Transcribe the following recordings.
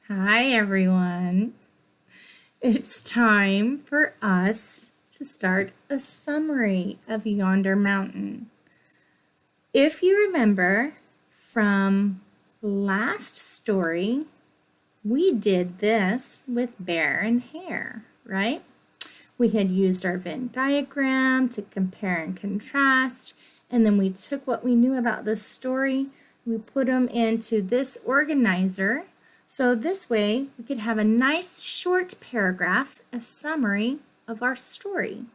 Hi, everyone. It's time for us to start a summary of Yonder Mountain. If you remember from last story, we did this with Bear and Hare, right? We had used our Venn diagram to compare and contrast, and then we took what we knew about this story, we put them into this organizer. So this way we could have a nice short paragraph, a summary of our story.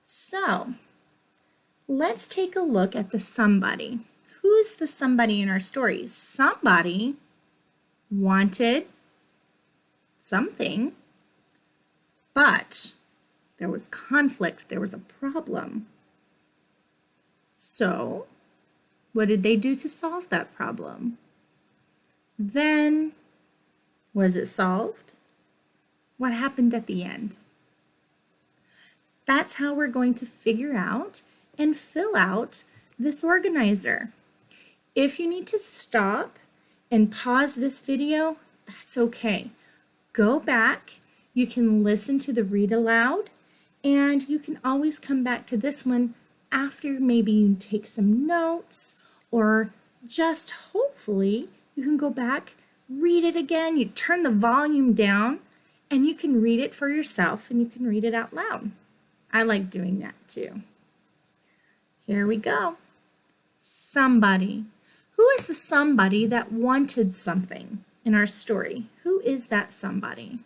So let's take a look at the somebody. Who's the somebody in our story? Somebody wanted something, but there was conflict, there was a problem. So what did they do to solve that problem? Then, was it solved? What happened at the end? That's how we're going to figure out and fill out this organizer. If you need to stop and pause this video, that's okay. Go back, you can listen to the read aloud, and you can always come back to this one after maybe you take some notes, or just hopefully you can go back, read it again, you turn the volume down, and you can read it for yourself and you can read it out loud. I like doing that too. Here we go. Somebody. Who is the somebody that wanted something in our story? Who is that somebody?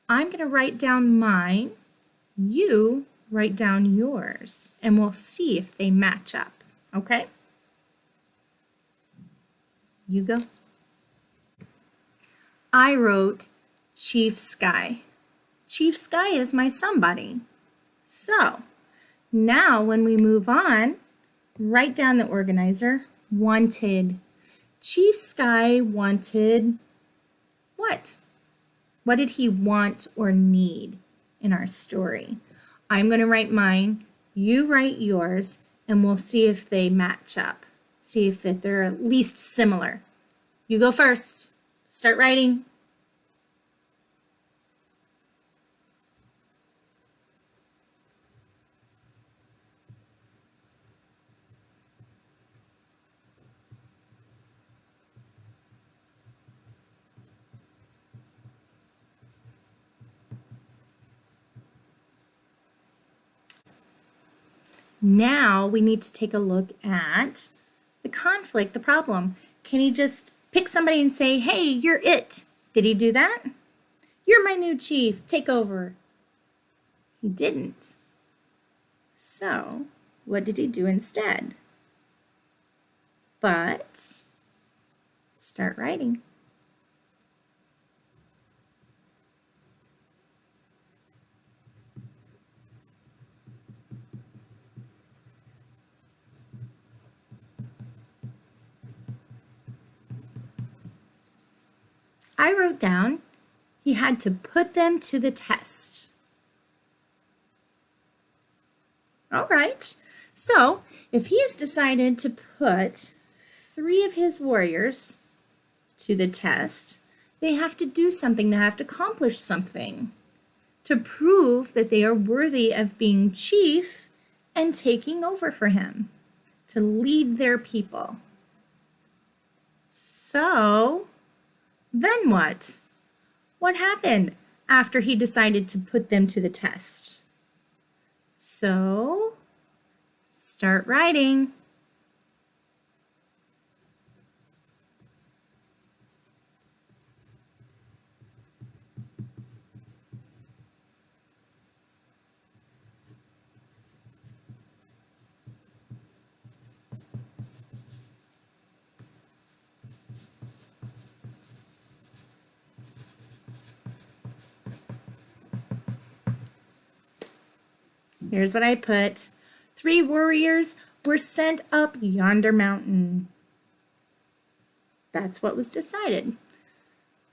I'm going to write down mine. You write down yours, and we'll see if they match up, okay? You go. I wrote Chief Sky. Chief Sky is my somebody. So now when we move on, write down the organizer, wanted. Chief Sky wanted what? What did he want or need in our story? I'm going to write mine, you write yours, and we'll see if they match up. See if they're at least similar. You go first. Start writing. Now we need to take a look at the conflict, the problem. Can he just pick somebody and say, hey, you're it? Did he do that? You're my new chief, take over. He didn't. So what did he do instead? But start writing. I wrote down he had to put them to the test. All right, so if he has decided to put 3 of his warriors to the test, they have to do something, they have to accomplish something to prove that they are worthy of being chief and taking over for him, to lead their people. So then what? What happened after he decided to put them to the test? So start writing. Here's what I put. 3 warriors were sent up yonder mountain. That's what was decided.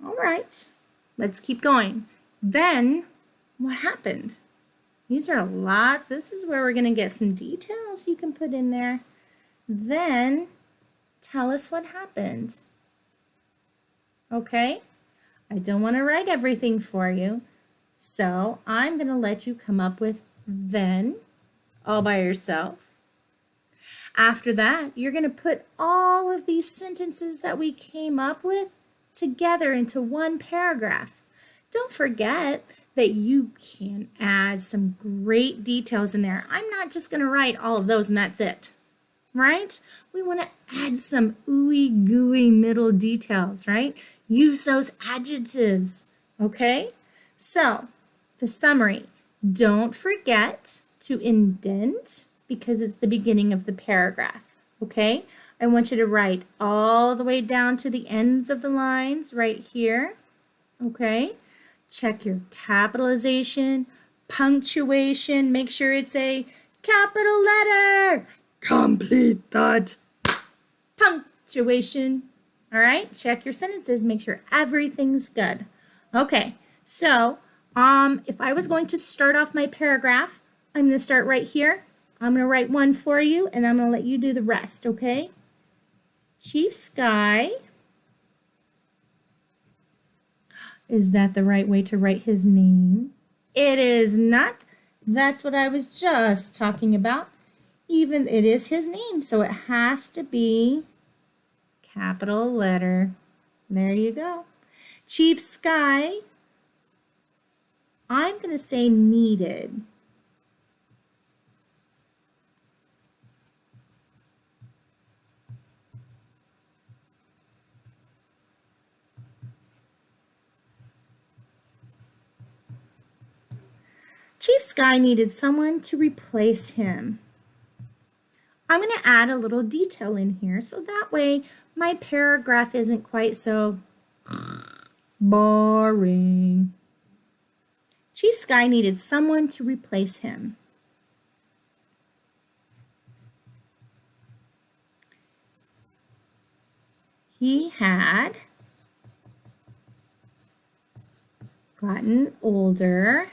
All right, let's keep going. Then what happened? These are lots. This is where we're going to get some details you can put in there. Then tell us what happened. okay? I don't want to write everything for you, so I'm going to let you come up with then all by yourself. After that, you're going to put all of these sentences that we came up with together into one paragraph. Don't forget that you can add some great details in there. I'm not just going to write all of those and that's it, right? We want to add some ooey gooey middle details, right? Use those adjectives, okay? So, the summary. Don't forget to indent because it's the beginning of the paragraph, okay? I want you to write all the way down to the ends of the lines right here, okay? Check your capitalization, punctuation, make sure it's a capital letter. Complete that. Punctuation. All right, check your sentences, make sure everything's good. Okay, so if I was going to start off my paragraph, I'm going to start right here. I'm going to write one for you, and I'm going to let you do the rest, okay? Chief Sky. Is that the right way to write his name? It is not. That's what I was just talking about. Even it is his name, so it has to be capital letter. There you go. Chief Sky, I'm going to say needed. Chief Sky needed someone to replace him. I'm going to add a little detail in here so that way my paragraph isn't quite so boring. Chief Sky needed someone to replace him. He had gotten older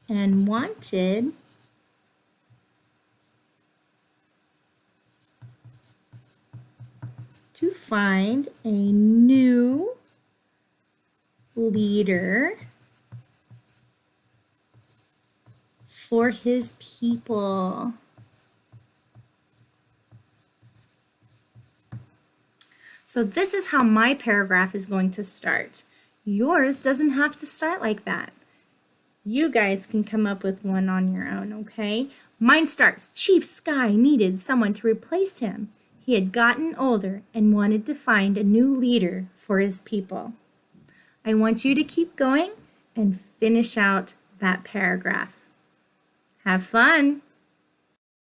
and wanted to find a new leader for his people. So this is how my paragraph is going to start. Yours doesn't have to start like that. You guys can come up with one on your own, okay? Mine starts, Chief Sky needed someone to replace him. He had gotten older and wanted to find a new leader for his people. I want you to keep going and finish out that paragraph. Have fun!